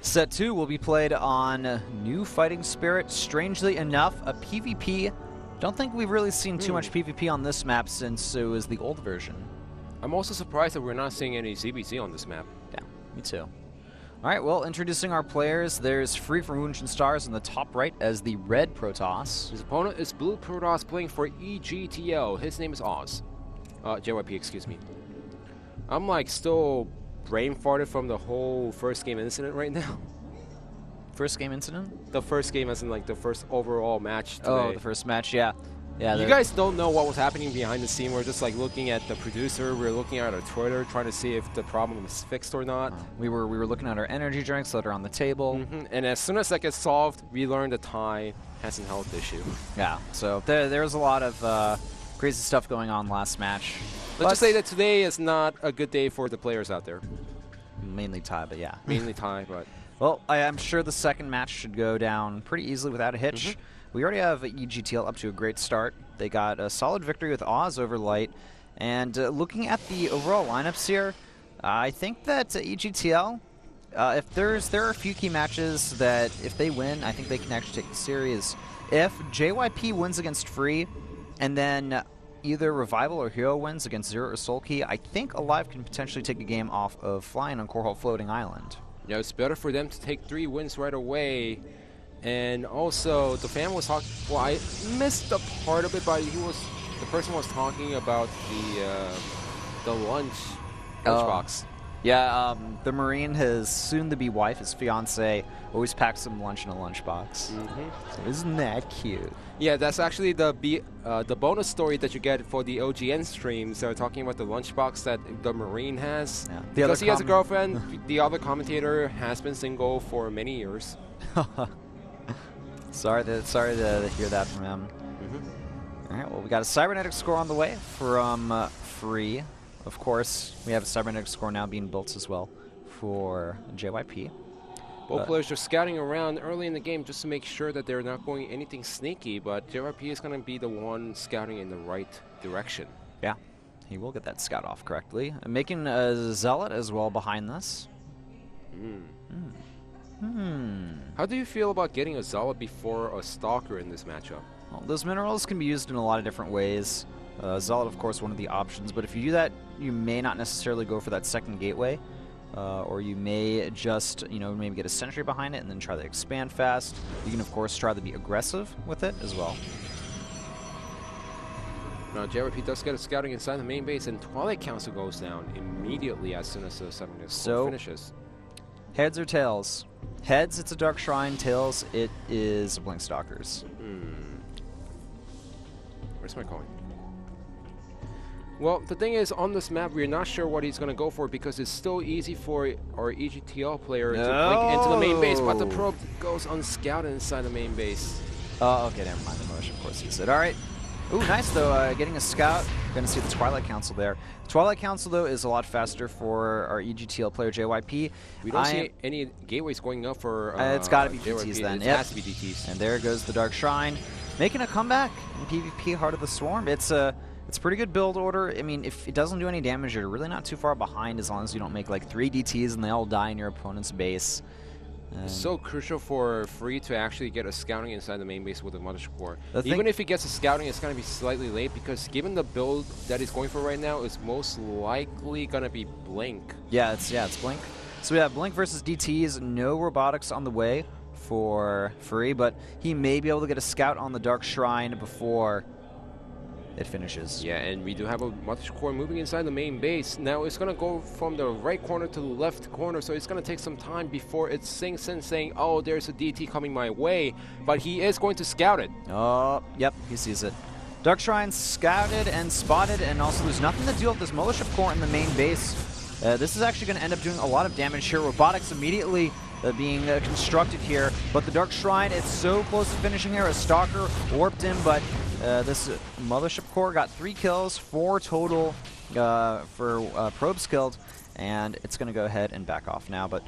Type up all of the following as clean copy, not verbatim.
Set 2 will be played on New Fighting Spirit. Strangely enough, a PvP. Don't think we've really seen too much PvP on this map since it was the old version. I'm also surprised that we're not seeing any ZBZ on this map. Yeah, me too. All right, well, introducing our players, there's Free from WOONGJIN Stars in the top right as the red Protoss. His opponent is blue Protoss playing for EGTL. His name is Oz. JYP, excuse me. I'm like still brain farted from the whole first game incident right now. First game incident? The first game as in like the first overall match today. Oh, the first match, yeah. Yeah, you guys don't know what was happening behind the scene. We're just like looking at the producer. We're looking at our Twitter, trying to see if the problem was fixed or not. We were looking at our energy drinks that are on the table. And as soon as that gets solved, we learned the Thai has a health issue. Yeah, so there was a lot of crazy stuff going on last match. Let's just say that today is not a good day for the players out there. Mainly Thai, but yeah. Mainly Thai, but... Well, I'm sure the second match should go down pretty easily without a hitch. We already have EGTL up to a great start. They got a solid victory with Oz over Light. And looking at the overall lineups here, I think that EGTL, if there are a few key matches that if they win, I think they can actually take the series. If JYP wins against Free, and then either Revival or Hero wins against Zero or Soulkey, I think Alive can potentially take a game off of flying on Core Floating Island. Yeah, it's better for them to take 3 wins right away. And also, the fan was talking. Well, I missed the part of it, but the person was talking about the lunchbox. Yeah, the Marine, his soon-to-be wife, his fiance, always packs some lunch in a lunchbox. So isn't that cute? Yeah, that's actually the bonus story that you get for the OGN streams. They're talking about the lunchbox that the Marine has. Yeah. Because he has a girlfriend, the other commentator has been single for many years. Sorry to hear that from him. All right, well, we got a cybernetic score on the way from Free. Of course, we have a cybernetic score now being built as well for JYP. Both players are scouting around early in the game just to make sure that they're not going anything sneaky, but JYP is going to be the one scouting in the right direction. Yeah, he will get that scout off correctly. Making a Zealot as well behind this. How do you feel about getting a Zealot before a Stalker in this matchup? Well, those minerals can be used in a lot of different ways. Zealot, of course, one of the options, but if you do that, you may not necessarily go for that second gateway, or you may just, maybe get a sentry behind it and then try to expand fast. You can, of course, try to be aggressive with it as well. Now, JYP does get a scouting inside the main base, and Twilight Council goes down immediately as soon as the cybernetic score finishes. Heads or tails? Heads, it's a Dark Shrine. Tails, it is Blink Stalkers. Where's my coin? Well, the thing is, on this map, we're not sure what he's going to go for because it's still easy for our EGTL player to blink into the main base, but the probe goes unscouted inside the main base. Oh, okay, never mind. The motion, of course, he said. All right. Ooh, nice, though, getting a scout. Going to see the Twilight Council there. Twilight Council, though, is a lot faster for our EGTL player, JYP. We don't see any gateways going up for it's got to be DTs then. It has to be DTs. And there goes the Dark Shrine. Making a comeback in PvP, Heart of the Swarm. It's a pretty good build order. I mean, if it doesn't do any damage, you're really not too far behind as long as you don't make like 3 DTs and they all die in your opponent's base. It's so crucial for Free to actually get a scouting inside the main base with a Mothership Core. Even if he gets a scouting, it's going to be slightly late because given the build that he's going for right now, it's most likely going to be Blink. Yeah, it's Blink. So we have Blink versus DTs, no robotics on the way for Free, but he may be able to get a scout on the Dark Shrine before it finishes. Yeah, and we do have a Mothership Core moving inside the main base. Now it's going to go from the right corner to the left corner, so it's going to take some time before it sinks in saying, oh, there's a DT coming my way, but he is going to scout it. Oh, yep, he sees it. Dark Shrine scouted and spotted, and also there's nothing to deal with this Mothership Core in the main base. This is actually going to end up doing a lot of damage here. Robotics immediately being constructed here, but the Dark Shrine, it's so close to finishing here. A Stalker warped him, but this Mothership Core got 3 kills, 4 total for probes killed, and it's going to go ahead and back off now. But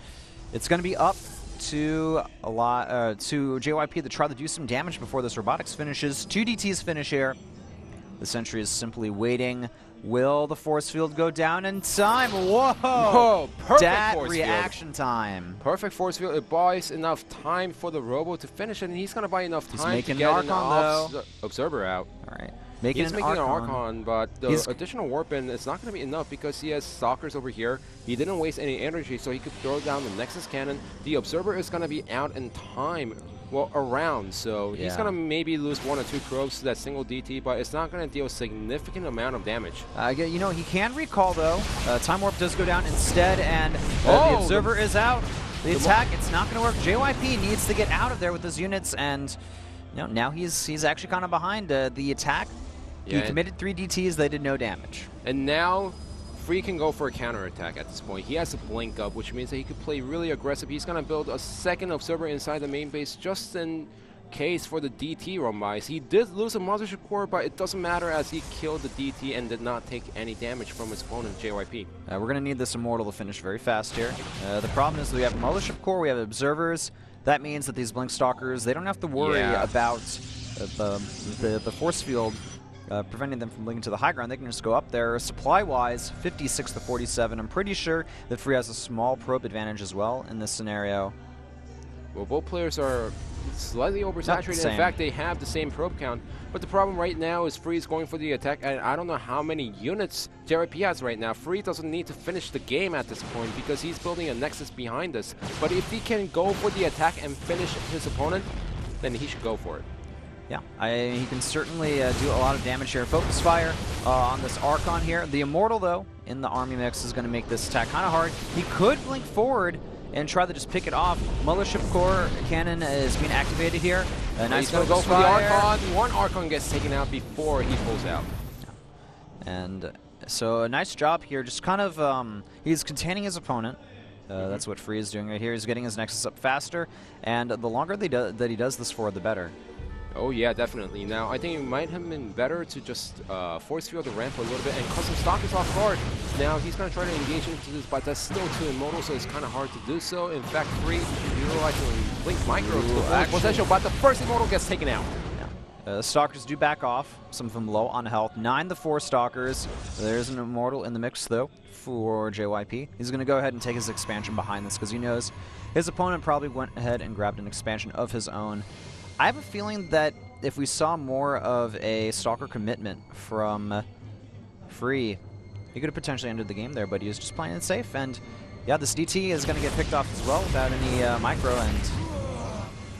it's going to be up to JYP to try to do some damage before this robotics finishes. 2 DTs finish here. The sentry is simply waiting. Will the force field go down in time? Whoa! Whoa, perfect that force reaction field. time. Perfect force field. It buys enough time for the Robo to finish it, and he's going to buy enough time to get an Observer out. All right. He's making an Archon, but the additional warp in is not going to be enough because he has Stalkers over here. He didn't waste any energy, so he could throw down the Nexus Cannon. The Observer is going to be out in time, well, around, so he's going to maybe lose 1 or 2 probes to that single DT, but it's not going to deal a significant amount of damage. You know, he can recall, though. Time Warp does go down instead, and the Observer is out. The attack, it's not going to work. JYP needs to get out of there with his units, and you know, now he's actually kind of behind the attack. He committed 3 DTs, they did no damage. And now, Free can go for a counterattack at this point. He has a blink up, which means that he could play really aggressive. He's going to build a second Observer inside the main base just in case for the DT run bys. He did lose a Mothership Core, but it doesn't matter as he killed the DT and did not take any damage from his opponent, JYP. We're going to need this Immortal to finish very fast here. The problem is that we have Mothership Core, we have Observers. That means that these Blink Stalkers, they don't have to worry about the force field preventing them from blinking to the high ground. They can just go up there. Supply-wise, 56 to 47. I'm pretty sure that Free has a small probe advantage as well in this scenario. Well, both players are slightly oversaturated. In fact, they have the same probe count. But the problem right now is Free is going for the attack, and I don't know how many units JYP has right now. Free doesn't need to finish the game at this point because he's building a Nexus behind us. But if he can go for the attack and finish his opponent, then he should go for it. Yeah, he can certainly do a lot of damage here. Focus Fire on this Archon here. The Immortal, though, in the army mix is going to make this attack kind of hard. He could blink forward and try to just pick it off. Mothership Core Cannon is being activated here. Nice going to go for the Archon. One Archon gets taken out before he pulls out. And so a nice job here. Just kind of, he's containing his opponent. That's what Free is doing right here. He's getting his Nexus up faster, and the longer that he does this for, the better. Oh yeah, definitely. Now, I think it might have been better to just force field the ramp a little bit and cut some Stalkers off guard. Now, he's going to try to engage into this, but that's still too immortal, so it's kind of hard to do so. In fact, Free utilizing Blink Micro to the full potential, but the first immortal gets taken out. The Stalkers do back off, some of them low on health. 9 to 4 Stalkers. There's an Immortal in the mix, though, for JYP. He's going to go ahead and take his expansion behind this because he knows his opponent probably went ahead and grabbed an expansion of his own. I have a feeling that if we saw more of a Stalker commitment from Free, he could have potentially ended the game there, but he was just playing it safe. And yeah, this DT is going to get picked off as well without any micro. And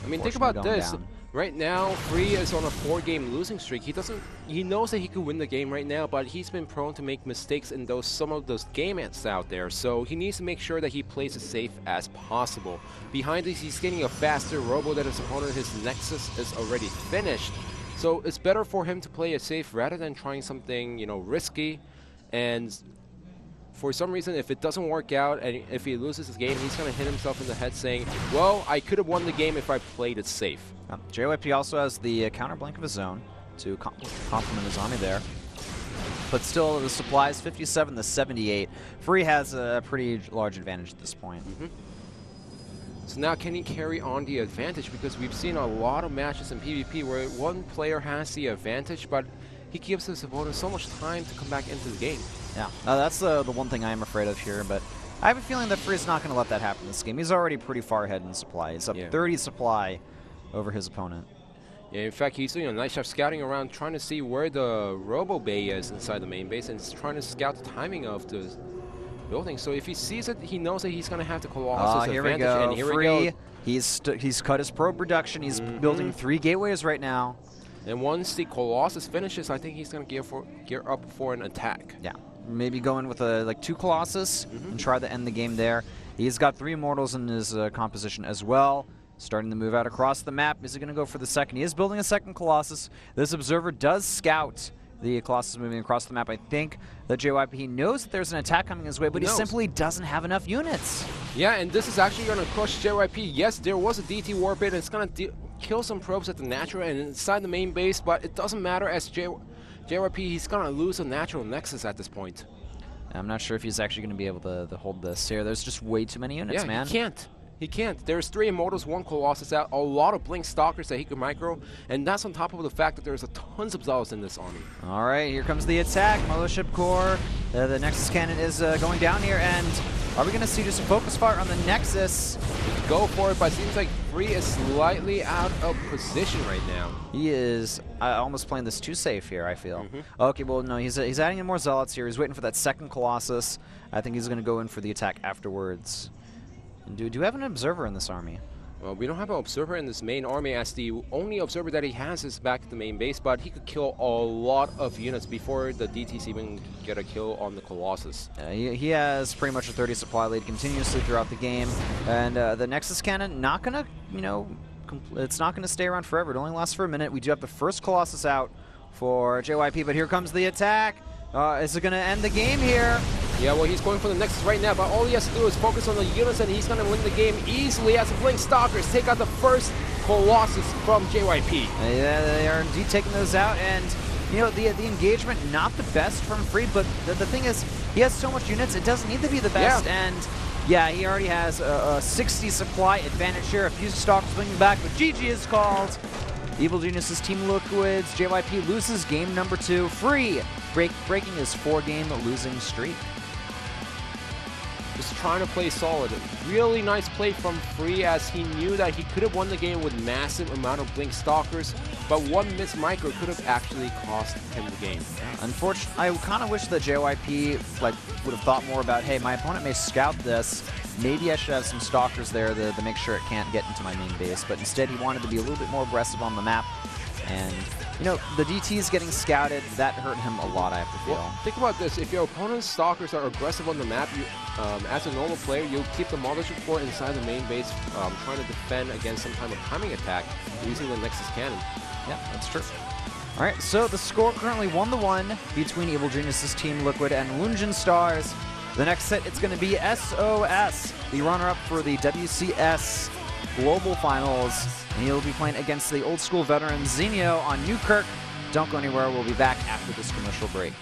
I mean, think about this. Right now, Free is on a 4-game losing streak. He knows that he could win the game right now, but he's been prone to make mistakes in some of those game ends out there. So he needs to make sure that he plays as safe as possible. Behind this, he's getting a faster Robo than his opponent. His Nexus is already finished. So it's better for him to play it safe rather than trying something, you know, risky. And for some reason, if it doesn't work out and if he loses his game, he's going to hit himself in the head saying, well, I could have won the game if I played it safe. JYP also has the counter blink of his own to complement his army there. But still, the supplies 57 to 78. Free has a pretty large advantage at this point. So now can he carry on the advantage? Because we've seen a lot of matches in PvP where one player has the advantage, but he gives his opponent so much time to come back into the game. Yeah, that's the one thing I am afraid of here, but I have a feeling that Free is not going to let that happen in this game. He's already pretty far ahead in supply. He's up 30 supply over his opponent. Yeah, in fact, he's doing a nice job scouting around, trying to see where the Robo Bay is inside the main base, and he's trying to scout the timing of the building. So if he sees it, he knows that he's going to have to Colossus here advantage. We go. And here Free, we go. He's cut his probe reduction. He's building 3 gateways right now. And once the Colossus finishes, I think he's going to gear up for an attack. Yeah, maybe going with like 2 Colossus and try to end the game there. He's got 3 Immortals in his composition as well. Starting to move out across the map. Is he going to go for the second? He is building a second Colossus. This Observer does scout the Colossus moving across the map. I think that JYP knows that there's an attack coming his way, but he simply doesn't have enough units. Yeah, and this is actually going to crush JYP. Yes, there was a DT warp in, and it's going to kill some probes at the natural and inside the main base, but it doesn't matter as JYP, he's going to lose a natural Nexus at this point. I'm not sure if he's actually going to be able to hold this here. There's just way too many units, man. He can't. He can't. There's 3 Immortals, 1 Colossus out, a lot of Blink Stalkers that he could micro, and that's on top of the fact that there's tons of Zealots in this army. All right, here comes the attack. Mothership Core. The Nexus Cannon is going down here, and are we going to see just a focus fire on the Nexus? Go for it, but it seems like Free is slightly out of position right now. He is almost playing this too safe here, I feel. Okay, well, no, he's adding in more Zealots here. He's waiting for that second Colossus. I think he's going to go in for the attack afterwards. And do we have an Observer in this army? Well, we don't have an Observer in this main army, as the only Observer that he has is back at the main base, but he could kill a lot of units before the DTs even get a kill on the Colossus. He has pretty much a 30 supply lead continuously throughout the game, and the Nexus Cannon not gonna, it's not gonna stay around forever. It only lasts for a minute. We do have the first Colossus out for JYP, but here comes the attack. Is it gonna end the game here? Yeah, well, he's going for the Nexus right now, but all he has to do is focus on the units, and he's going to win the game easily as the Blink Stalkers take out the first Colossus from JYP. Yeah, they are indeed taking those out, and the engagement not the best from Free, but the thing is, he has so much units, it doesn't need to be the best, and yeah, he already has a 60 supply advantage here. A few Stalkers swinging back, but GG is called. Evil Genius's Team Liquids, JYP loses game number 2. Free breaking his 4-game losing streak. Just trying to play solid. Really nice play from Free, as he knew that he could have won the game with massive amount of Blink Stalkers, but one missed micro could have actually cost him the game. Unfortunately, I kind of wish that JYP would have thought more about, hey, my opponent may scout this. Maybe I should have some Stalkers there to make sure it can't get into my main base, but instead he wanted to be a little bit more aggressive on the map. And, the DTs getting scouted, that hurt him a lot, I have to feel. Well, think about this. If your opponent's Stalkers are aggressive on the map, you, as a normal player, you'll keep the Mothership Core inside the main base, trying to defend against some kind of timing attack using the Nexus Cannon. Yeah, that's true. All right, so the score currently 1-1 between Evil Genius's Team Liquid and WOONGJIN Stars. The next set, it's going to be SOS, the runner-up for the WCS Global Finals. And he'll be playing against the old school veteran Zenio on Newkirk. Don't go anywhere. We'll be back after this commercial break.